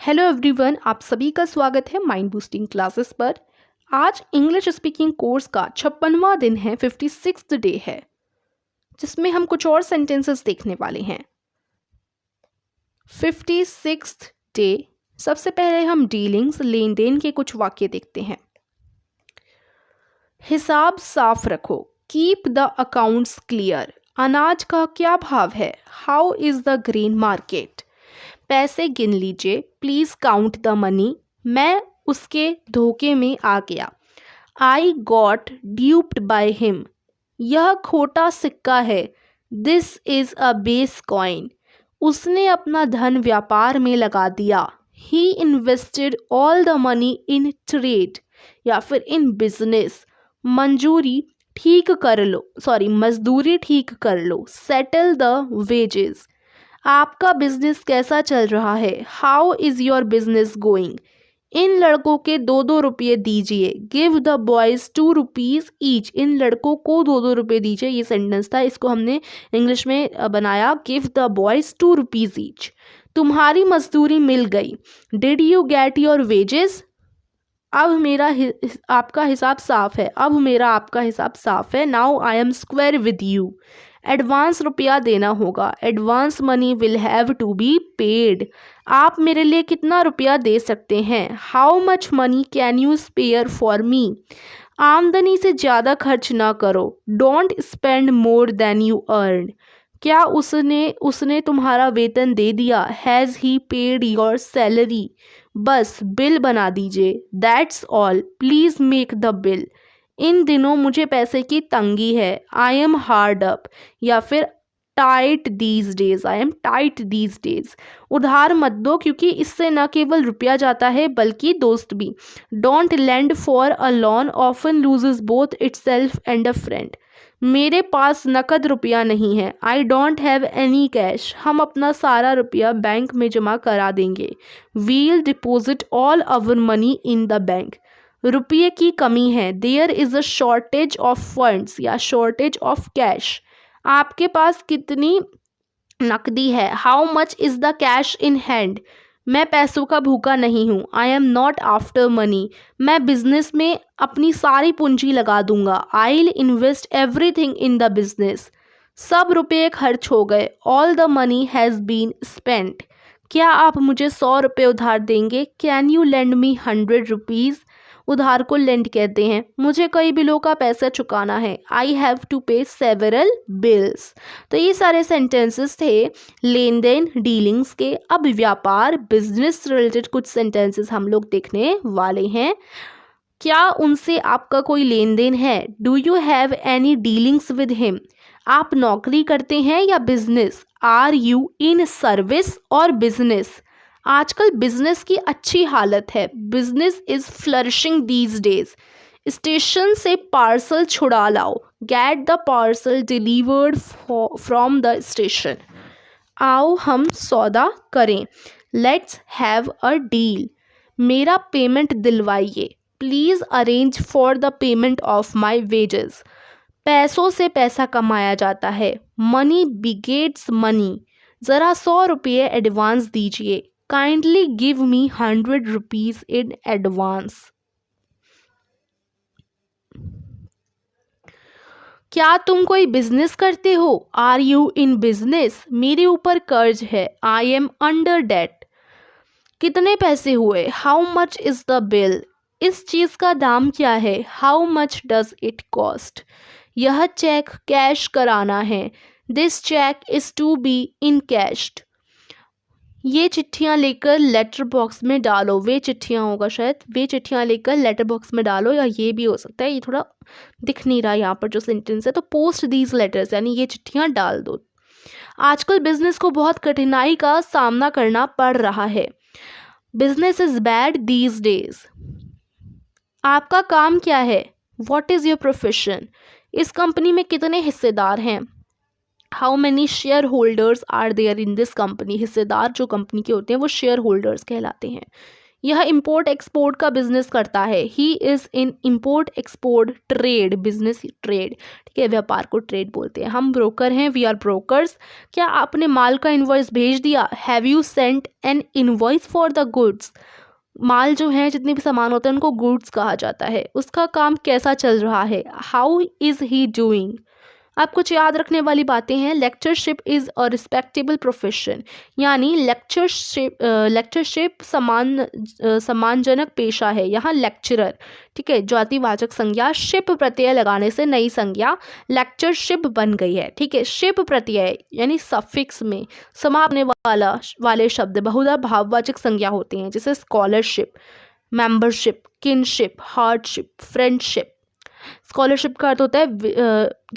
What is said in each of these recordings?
Hello everyone, आप सभी का स्वागत है माइंड बूस्टिंग क्लासेस पर। आज इंग्लिश स्पीकिंग कोर्स का 56वां दिन है, 56th डे है, जिसमें हम कुछ और सेंटेंसेस देखने वाले हैं। 56th डे, सबसे पहले हम डीलिंग्स, लेन देन के कुछ वाक्य देखते हैं। हिसाब साफ रखो, कीप द अकाउंट्स क्लियर। अनाज का क्या भाव है? How is the grain market? पैसे गिन लीजिए, प्लीज काउंट द मनी। मैं उसके धोखे में आ गया। I got duped by him. यह खोटा सिक्का है। This is a base coin. उसने अपना धन व्यापार में लगा दिया। He invested all the money in trade या फिर इन बिजनेस। मजदूरी ठीक कर लो। Settle the wages. आपका बिजनेस कैसा चल रहा है? How is your business going? इन लड़कों के 2-2 रुपये दीजिए। Give the boys 2 rupees each. इन लड़कों को 2-2 रुपये दीजिए। ये सेंटेंस था, इसको हमने इंग्लिश में बनाया, give the boys 2 rupees each. तुम्हारी मजदूरी मिल गई। Did you get your wages? अब मेरा आपका हिसाब साफ है। अब मेरा आपका हिसाब साफ है। Now I am square with you. Advance रुपया देना होगा। Advance money will have to be paid. आप मेरे लिए कितना रुपया दे सकते हैं? How much money can you spare for me? आमदनी से ज़्यादा खर्च ना करो। Don't spend more than you earn. क्या उसने तुम्हारा वेतन दे दिया? Has he paid your salary? बस बिल बना दीजिए। That's all, please make the bill. इन दिनों मुझे पैसे की तंगी है। आई एम हार्ड अप या फिर tight these days. I am tight these days. उधार मत दो, क्योंकि इससे न केवल रुपया जाता है बल्कि दोस्त भी। Don't lend for a loan often loses both itself and a friend. मेरे पास नकद रुपया नहीं है। I don't have any cash. हम अपना सारा रुपया बैंक में जमा करा देंगे। We'll deposit all our money in the bank. रुपये की कमी है। There is a shortage of funds या शॉर्टेज ऑफ कैश। आपके पास कितनी नकदी है? How much is the cash in hand? मैं पैसों का भूखा नहीं हूँ। I am not after money. मैं बिजनेस में अपनी सारी पूंजी लगा दूंगा। I will invest everything in the business. सब रुपये खर्च हो गए। All the money has been spent. क्या आप मुझे 100 रुपये उधार देंगे? Can you lend me 100 rupees? उधार को लेंड कहते हैं। मुझे कई बिलों का पैसा चुकाना है। आई हैव टू पे सेवरल बिल्स। तो ये सारे सेंटेंसेस थे लेन देन, डीलिंग्स के। अब व्यापार, बिजनेस रिलेटेड कुछ सेंटेंसेस हम लोग देखने वाले हैं। क्या उनसे आपका कोई लेन देन है? Do you have any dealings with him? आप नौकरी करते हैं या business? Are you in service or business? आजकल बिजनेस की अच्छी हालत है। Business is flourishing these days. Station से पार्सल छुड़ा लाओ। Get the parcel delivered from the station. आओ हम सौदा करें। Let's have a deal. मेरा पेमेंट दिलवाइए। Please arrange for the payment of my wages. पैसों से पैसा कमाया जाता है। Money begets money. ज़रा 100 रुपये एडवांस दीजिए। Kindly give me 100 rupees in advance. क्या तुम कोई बिजनेस करते हो? Are you in business? मेरे ऊपर कर्ज है। I am under debt. कितने पैसे हुए? How much is the bill? इस चीज़ का दाम क्या है? How much does it cost? यह चेक कैश कराना है। This cheque is to be encashed. ये चिट्ठियाँ लेकर लेटर बॉक्स में डालो। वे चिट्ठियाँ होगा शायद। वे चिट्ठियाँ लेकर लेटर बॉक्स में डालो, या ये भी हो सकता है, ये थोड़ा दिख नहीं रहा यहाँ पर जो सेंटेंस है। तो पोस्ट दीज लेटर्स, यानी ये चिट्ठियाँ डाल दो। आजकल बिजनेस को बहुत कठिनाई का सामना करना पड़ रहा है। Business is bad these days. आपका काम क्या है? What is your profession? इस कंपनी में कितने हिस्सेदार हैं? How many shareholders are there in this company? हिस्सेदार जो कंपनी के होते हैं वो शेयर होल्डर्स कहलाते हैं। यह इम्पोर्ट एक्सपोर्ट का बिजनेस करता है। He is in import export trade, business trade, ठीक है, व्यापार को ट्रेड बोलते हैं। हम ब्रोकर हैं, वी आर ब्रोकर्स। क्या आपने माल का इन्वॉइस भेज दिया? Have you sent an invoice for the goods? माल जो है, जितने भी सामान होते हैं उनको गुड्स कहा जाता है। उसका काम कैसा चल रहा है? How is he doing? आप कुछ याद रखने वाली बातें हैं। Lectureship is a respectable profession, यानी लेक्चरशिप सम्मानजनक पेशा है। यहाँ लेक्चरर, ठीक है, जातिवाचक संज्ञा, शिप प्रत्यय लगाने से नई संज्ञा लेक्चरशिप बन गई है। ठीक है, शिप प्रत्यय यानी सफिक्स में समापने वाले शब्द बहुधा भाववाचक संज्ञा होते हैं, जैसे scholarship, membership, kinship, hardship, friendship. Scholarship का अर्थ होता है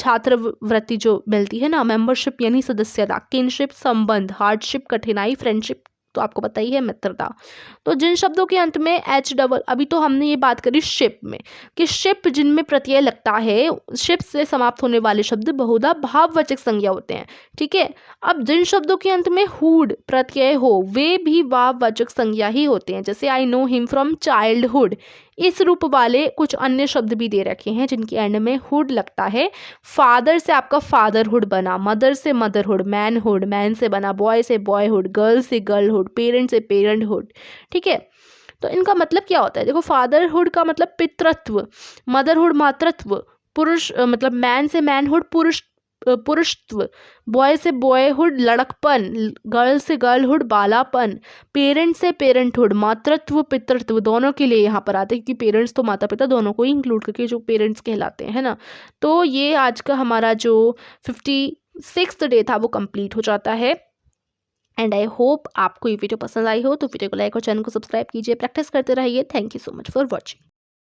छात्रवृत्ति जो मिलती है ना, मेंबरशिप यानी सदस्यता, किनशिप संबंध, हार्डशिप कठिनाई, फ्रेंडशिप तो आपको पता ही है मित्रता। तो जिन शब्दों के अंत में एच डबल, अभी तो हमने ये बात करी शिप में कि शिप जिनमें प्रत्यय लगता है, शिप से समाप्त होने वाले शब्द बहुधा भाववाचक संज्ञा होते हैं। ठीक है, अब जिन शब्दों के अंत में हुड प्रत्यय हो वे भी भाववाचक संज्ञा ही होते हैं, जैसे I know him from childhood. इस रूप वाले कुछ अन्य शब्द भी दे रखे हैं जिनके एंड में हुड लगता है। फादर से आपका फादरहुड बना, मदर से मदरहुड, मैनहुड, मैन से बना, बॉय से बॉयहुड, गर्ल से गर्लहुड, पेरेंट से पेरेंटहुड। ठीक है, तो इनका मतलब क्या होता है? देखो, फादरहुड का मतलब पितृत्व, मदरहुड मातृत्व, पुरुष मतलब मैन से मैनहुड पुरुषत्व, बॉय से बॉयहुड लड़कपन, गर्ल से गर्लहुड बालापन, पेरेंट से पेरेंटहुड मातृत्व पितृत्व, दोनों के लिए यहाँ पर आते हैं क्योंकि पेरेंट्स तो माता पिता दोनों को ही इंक्लूड करके जो पेरेंट्स कहलाते हैं, है ना। तो ये आज का हमारा जो 56th डे था वो कंप्लीट हो जाता है। एंड आई होप आपको ये वीडियो पसंद आई हो, तो वीडियो को लाइक और चैनल को सब्सक्राइब कीजिए, प्रैक्टिस करते रहिए। Thank you so much for watching.